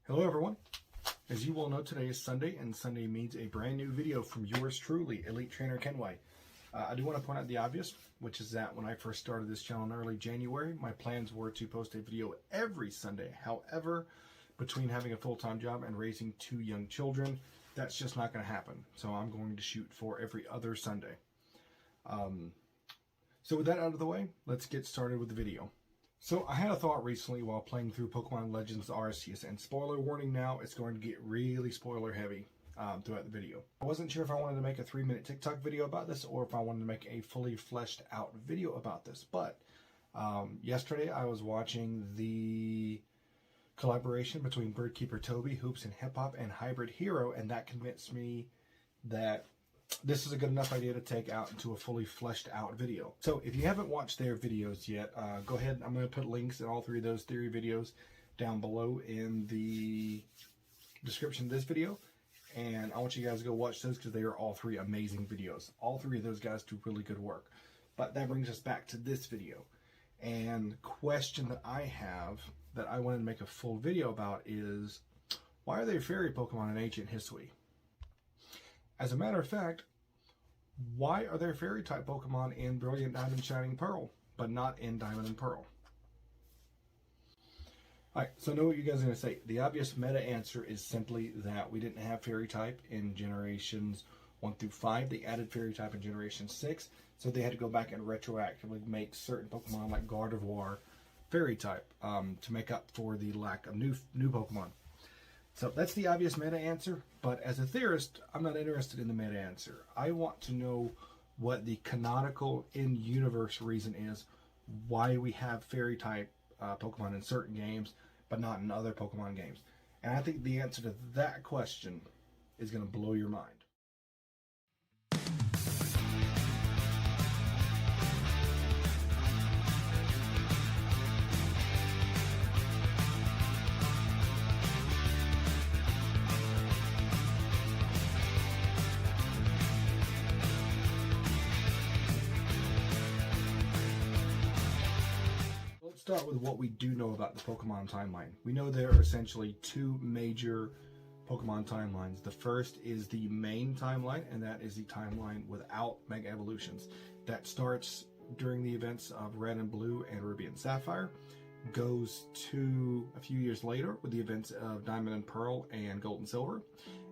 Hello everyone. As you well know, today is Sunday, and Sunday means a brand new video from yours truly, Elite Trainer Kenway. I do want to point out the obvious, which is that when I first started this channel in early January, my plans were to post a video every Sunday. However, between having a full-time job and raising 2 young children, that's just not going to happen. So I'm going to shoot for every other Sunday. So with that out of the way, let's get started with the video. So I had a thought recently while playing through Pokemon Legends Arceus, and spoiler warning now, it's going to get really spoiler heavy throughout the video. I wasn't sure if I wanted to make a 3-minute TikTok video about this or if I wanted to make a fully fleshed out video about this, but yesterday I was watching the collaboration between Birdkeeper Toby, Hoops and Hip Hop, and Hybrid Hero, and that convinced me that this is a good enough idea to take out into a fully fleshed out video. So if you haven't watched their videos yet, go ahead. I'm going to put links in all 3 of those theory videos down below in the description of this video. And I want you guys to go watch those because they are all 3 amazing videos. All 3 of those guys do really good work. But that brings us back to this video. And the question that I have that I wanted to make a full video about is, why are there fairy Pokemon in ancient history? As a matter of fact, why are there fairy type Pokemon in Brilliant Diamond Shining Pearl, but not in Diamond and Pearl? Alright, so I know what you guys are going to say. The obvious meta answer is simply that we didn't have fairy type in generations 1 through 5. They added fairy type in generation 6, so they had to go back and retroactively make certain Pokemon like Gardevoir fairy type to make up for the lack of new Pokemon. So that's the obvious meta answer, but as a theorist, I'm not interested in the meta answer. I want to know what the canonical in-universe reason is why we have fairy type Pokemon in certain games, but not in other Pokemon games. And I think the answer to that question is going to blow your mind. Start with what we do know about the Pokemon timeline. We know there are essentially 2 major Pokemon timelines. The first is the main timeline, and that is the timeline without Mega Evolutions. That starts during the events of Red and Blue and Ruby and Sapphire, goes to a few years later with the events of Diamond and Pearl and Gold and Silver,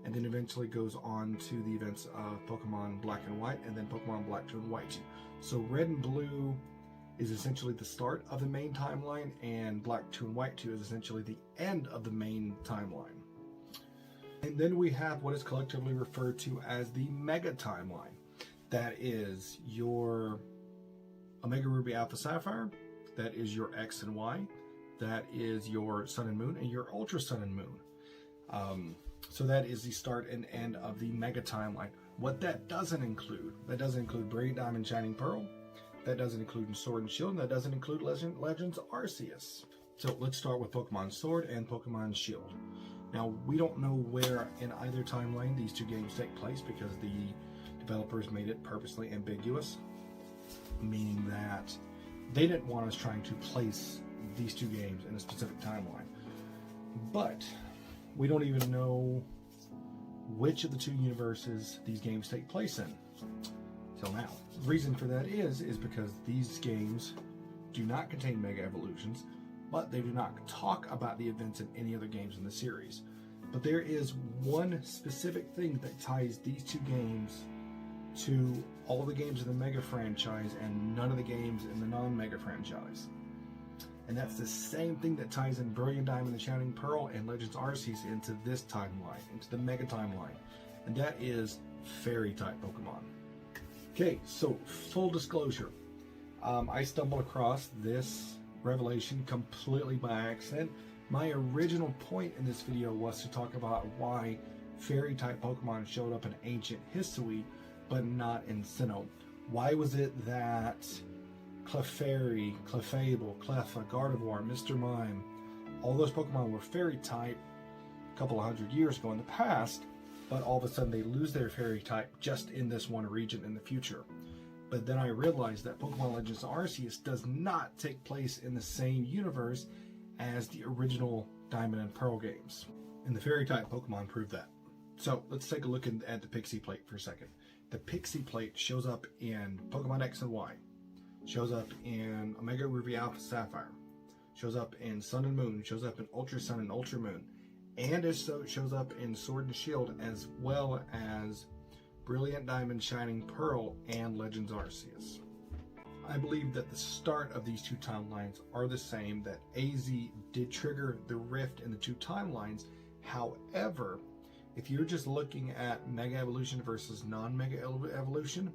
and then eventually goes on to the events of Pokemon Black and White, and then Pokemon Black 2 and White 2. So Red and Blue is essentially the start of the main timeline, and Black 2 and White 2 is essentially the end of the main timeline. And then we have what is collectively referred to as the Mega Timeline. That is your Omega Ruby Alpha Sapphire, that is your X and Y, that is your Sun and Moon, and your Ultra Sun and Moon. So that is the start and end of the Mega Timeline. What that doesn't include Brilliant Diamond Shining Pearl, that doesn't include Sword and Shield, and that doesn't include Legends Arceus. So let's start with Pokemon Sword and Pokemon Shield. Now, we don't know where in either timeline these 2 games take place because the developers made it purposely ambiguous, meaning that they didn't want us trying to place these 2 games in a specific timeline. But we don't even know which of the 2 universes these games take place in till now. The reason for that is because these games do not contain Mega Evolutions, but they do not talk about the events in any other games in the series. But there is one specific thing that ties these 2 games to all the games in the Mega franchise and none of the games in the non-Mega franchise. And that's the same thing that ties in Brilliant Diamond and Shining Pearl and Legends Arceus into this timeline, into the Mega timeline. And that is fairy type Pokemon. Okay, so full disclosure, I stumbled across this revelation completely by accident. My original point in this video was to talk about why fairy type Pokemon showed up in ancient history, but not in Sinnoh. Why was it that Clefairy, Clefable, Cleffa, Gardevoir, Mr. Mime, all those Pokemon were fairy type a couple of 100 years ago in the past, but all of a sudden they lose their fairy type just in this one region in the future? But then I realized that Pokemon Legends Arceus does not take place in the same universe as the original Diamond and Pearl games. And the Fairy type Pokemon prove that. So let's take a look at the Pixie Plate for a second. The Pixie Plate shows up in Pokemon X and Y, shows up in Omega Ruby Alpha Sapphire, shows up in Sun and Moon, shows up in Ultra Sun and Ultra Moon, and it shows up in Sword and Shield, as well as Brilliant Diamond, Shining Pearl, and Legends Arceus. I believe that the start of these two timelines are the same, that AZ did trigger the rift in the two timelines. However, if you're just looking at Mega Evolution versus non-Mega Evolution,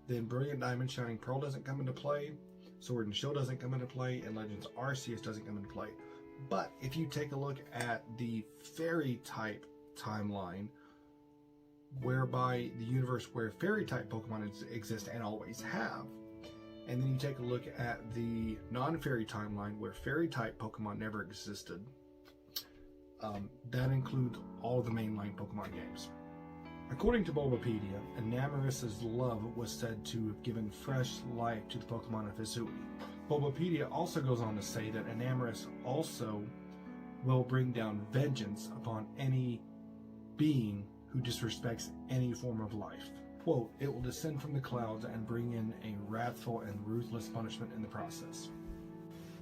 then Brilliant Diamond, Shining Pearl doesn't come into play, Sword and Shield doesn't come into play, and Legends Arceus doesn't come into play. But if you take a look at the Fairy type timeline, whereby the universe where Fairy type Pokemon exist and always have, and then you take a look at the non-Fairy timeline where Fairy type Pokemon never existed, that includes all the mainline Pokemon games. According to Bulbapedia, Enamous's love was said to have given fresh life to the Pokemon of Hisui. Bulbapedia also goes on to say that Enamorus also will bring down vengeance upon any being who disrespects any form of life. Quote, it will descend from the clouds and bring in a wrathful and ruthless punishment in the process.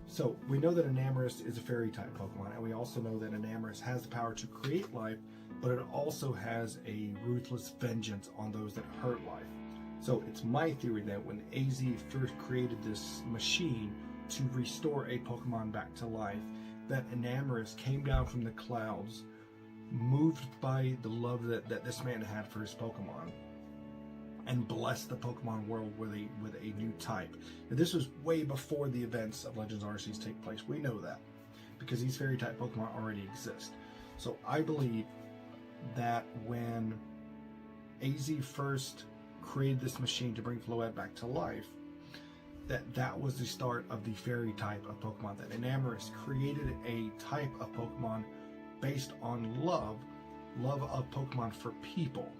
So, we know that Enamorus is a Fairy type Pokemon, and we also know that Enamorus has the power to create life, but it also has a ruthless vengeance on those that hurt life. So, it's my theory that when AZ first created this machine to restore a Pokemon back to life, that Enamorus came down from the clouds, moved by the love that this man had for his Pokemon, and blessed the Pokemon world with a new type. Now, this was way before the events of Legends Arceus take place. We know that, because these Fairy type Pokemon already exist. So I believe that when AZ first created this machine to bring Floette back to life, that was the start of the Fairy type of Pokemon, that Enamorus created a type of Pokemon based on love of Pokemon for people.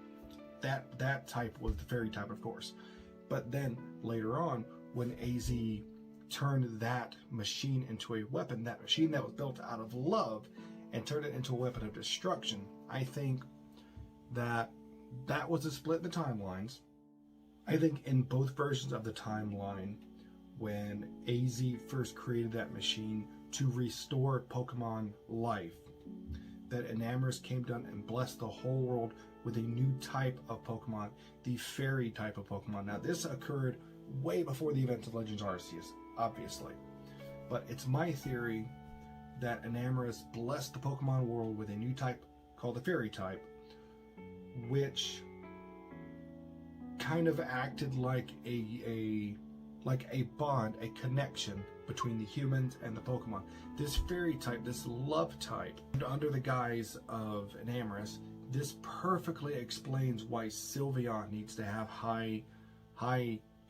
That type was the Fairy type, of course. But then later on, when AZ turned that machine into a weapon, that machine that was built out of love, and turned it into a weapon of destruction, I think that was a split in the timelines. I think in both versions of the timeline, when AZ first created that machine to restore Pokemon life, that Enamorus came down and blessed the whole world with a new type of Pokemon, the Fairy type of Pokemon. Now, this occurred way before the events of Legends Arceus, obviously. But it's my theory that Enamorus blessed the Pokemon world with a new type called the Fairy type, which kind of acted like a bond, a connection between the humans and the Pokemon. This Fairy type, this love type, under the guise of Enamorus, this perfectly explains why Sylveon needs to have high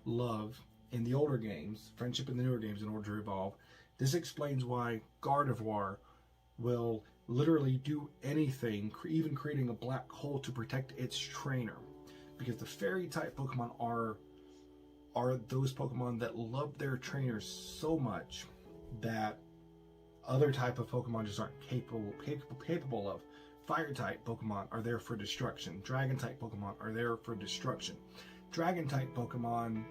love in the older games, friendship in the newer games in order to evolve. This explains why Gardevoir will literally do anything, even creating a black hole to protect its trainer. Because the Fairy type Pokemon are those Pokemon that love their trainers so much that other type of Pokemon just aren't capable of. Fire type Pokemon are there for destruction. Dragon type Pokemon are there for destruction. Dragon type Pokemon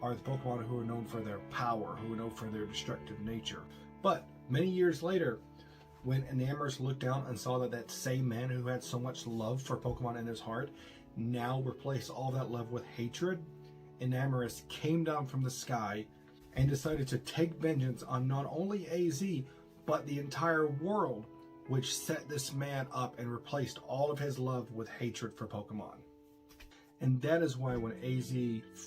are the Pokemon who are known for their power, who are known for their destructive nature. But many years later, when Enamorus looked down and saw that same man who had so much love for Pokemon in his heart now replaced all that love with hatred, Enamorus came down from the sky and decided to take vengeance on not only AZ, but the entire world, which set this man up and replaced all of his love with hatred for Pokemon. And that is why when AZ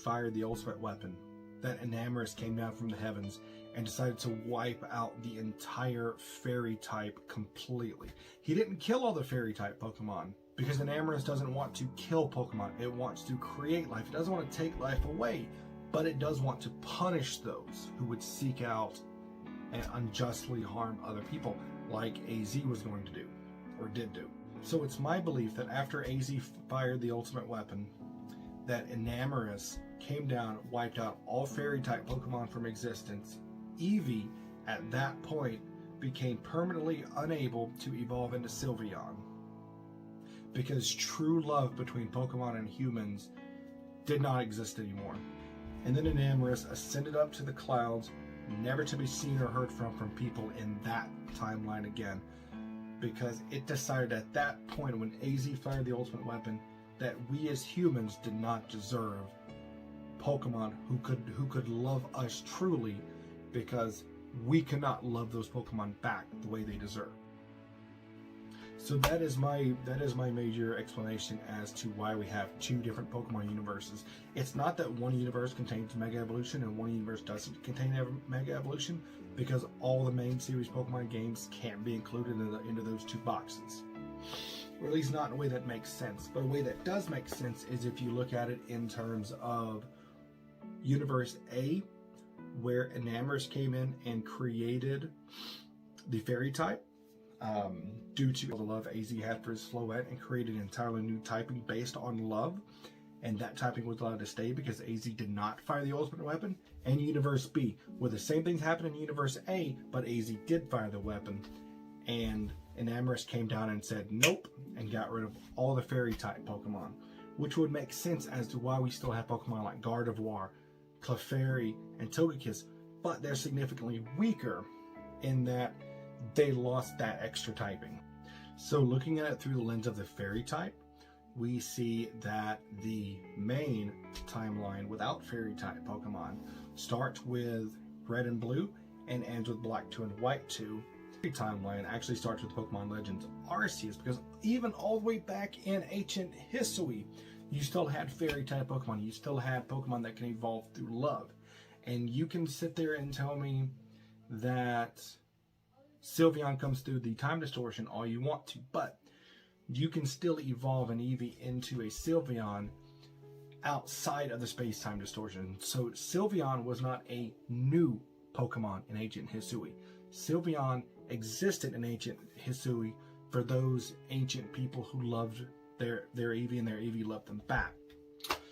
fired the ultimate weapon, that Enamorus came down from the heavens and decided to wipe out the entire Fairy type completely. He didn't kill all the Fairy type Pokemon, because Enamorus doesn't want to kill Pokemon. It wants to create life. It doesn't want to take life away, but it does want to punish those who would seek out and unjustly harm other people, like AZ was going to do, or did do. So it's my belief that after AZ fired the ultimate weapon, that Enamorus came down, wiped out all Fairy type Pokemon from existence. Eevee, at that point, became permanently unable to evolve into Sylveon, because true love between Pokemon and humans did not exist anymore. And then Enamorus ascended up to the clouds, never to be seen or heard from people in that timeline again, because it decided at that point when AZ fired the ultimate weapon that we as humans did not deserve Pokemon who could love us truly, because we cannot love those Pokemon back the way they deserve. So that is my major explanation as to why we have two different Pokemon universes. It's not that one universe contains Mega Evolution and one universe doesn't contain Mega Evolution, because all the main series Pokemon games can't be included into those two boxes. Or at least not in a way that makes sense. But a way that does make sense is if you look at it in terms of Universe A, where Enamorus came in and created the Fairy type, due to the love AZ had for his Floette, and created an entirely new typing based on love, and that typing was allowed to stay because AZ did not fire the ultimate weapon. And Universe B, where the same things happened in Universe A, but AZ did fire the weapon, and Enamorus came down and said nope, and got rid of all the Fairy type Pokemon, which would make sense as to why we still have Pokemon like Gardevoir, Clefairy, and Togekiss, but they're significantly weaker in that they lost that extra typing. So looking at it through the lens of the Fairy type, we see that the main timeline without Fairy type Pokemon starts with Red and Blue and ends with Black 2 and White 2. The timeline actually starts with Pokemon Legends Arceus, because even all the way back in ancient Hisui, you still had Fairy type Pokemon. You still had Pokemon that can evolve through love. And you can sit there and tell me that Sylveon comes through the time distortion all you want to, but you can still evolve an Eevee into a Sylveon outside of the space-time distortion. So Sylveon was not a new Pokemon in ancient Hisui. Sylveon existed in ancient Hisui for those ancient people who loved their Eevee, and their Eevee loved them back.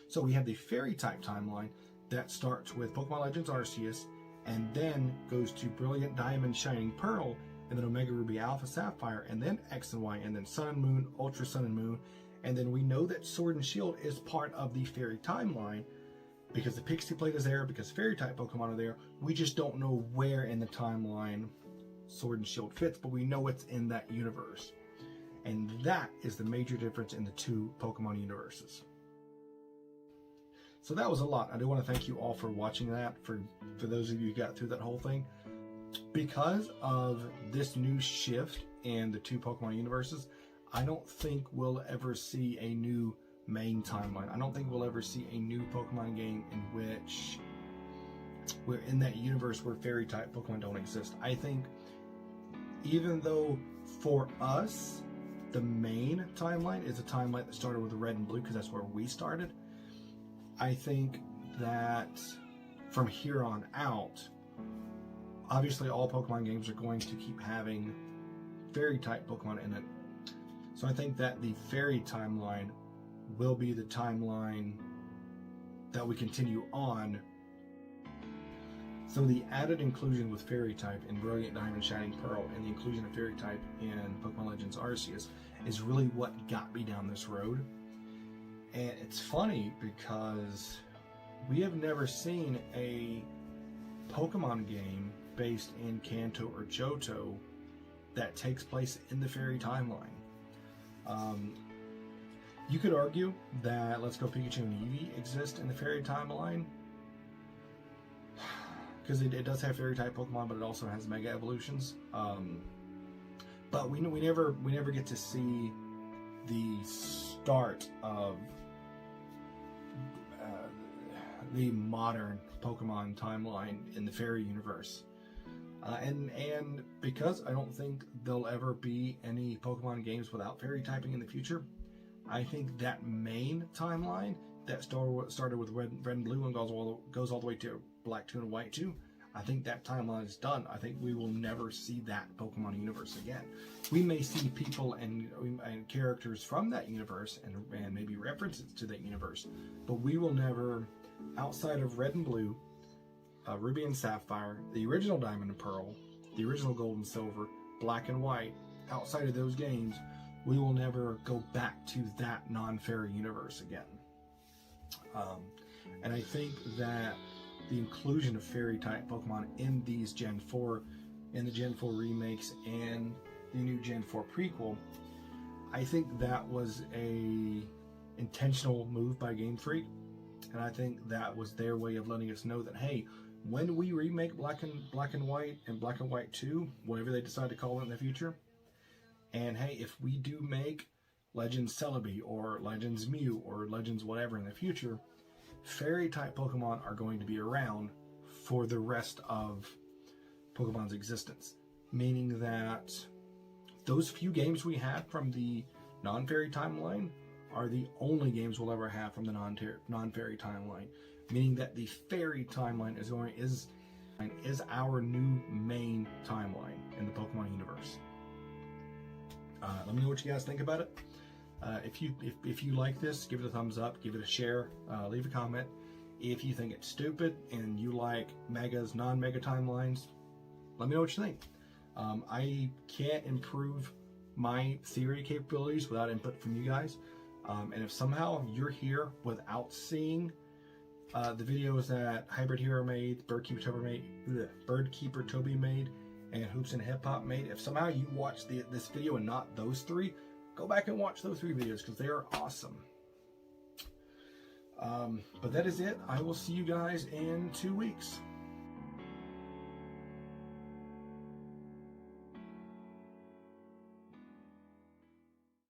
So we have the Fairy type timeline that starts with Pokemon Legends Arceus, and then goes to Brilliant Diamond, Shining Pearl, and then Omega Ruby, Alpha Sapphire, and then X and Y, and then Sun and Moon, Ultra Sun and Moon. And then we know that Sword and Shield is part of the Fairy timeline because the Pixie Plate is there, because Fairy type Pokemon are there. We just don't know where in the timeline Sword and Shield fits, but we know it's in that universe. And that is the major difference in the two Pokemon universes. So that was a lot. I do want to thank you all for watching that, for those of you who got through that whole thing. Because of this new shift in the two Pokemon universes, I don't think we'll ever see a new main timeline. I don't think we'll ever see a new Pokemon game in which we're in that universe where Fairy type Pokemon don't exist. I think even though for us, the main timeline is a timeline that started with Red and Blue, because that's where we started, I think that from here on out, obviously all Pokemon games are going to keep having Fairy type Pokemon in it. So I think that the Fairy timeline will be the timeline that we continue on. So the added inclusion with Fairy type in Brilliant Diamond, Shining Pearl, and the inclusion of Fairy type in Pokemon Legends Arceus is really what got me down this road. And it's funny because we have never seen a Pokemon game based in Kanto or Johto that takes place in the Fairy timeline. You could argue that Let's Go Pikachu and Eevee exist in the Fairy timeline, because it does have Fairy type Pokemon, but it also has Mega Evolutions. But we never get to see the start of the modern Pokemon timeline in the Fairy universe. And because I don't think there'll ever be any Pokemon games without Fairy typing in the future, I think that main timeline that started with Red and Blue and goes all the way to Black 2 and White 2, I think that timeline is done. I think we will never see that Pokemon universe again. We may see people and characters from that universe and maybe references to that universe, but we will never, outside of Red and Blue, Ruby and Sapphire, the original Diamond and Pearl, the original Gold and Silver, Black and White, outside of those games, we will never go back to that non-fairy universe again. And I think that the inclusion of fairy type Pokemon in these Gen 4, in the Gen 4 remakes and the new Gen 4 prequel, I think that was a intentional move by Game Freak, and I think that was their way of letting us know that, hey, when we remake Black and White and Black and White 2, whatever they decide to call it in the future, and hey, if we do make Legends Celebi or Legends Mew or Legends whatever in the future, fairy type Pokemon are going to be around for the rest of Pokemon's existence. Meaning that those few games we had from the non-fairy timeline are the only games we'll ever have from the non-fairy timeline. Meaning that the fairy timeline is our new main timeline in the Pokemon universe. Let me know what you guys think about it. If you like this, give it a thumbs up, give it a share, leave a comment. If you think it's stupid and you like megas, non-mega timelines, let me know what you think. I can't improve my theory capabilities without input from you guys. And if somehow you're here without seeing the videos that Hybrid Hero made, Birdkeeper Toby made, and Hoops and Hip Hop made, if somehow you watched this video and not those three, go back and watch those 3 videos because they are awesome. But that is it. I will see you guys in 2 weeks.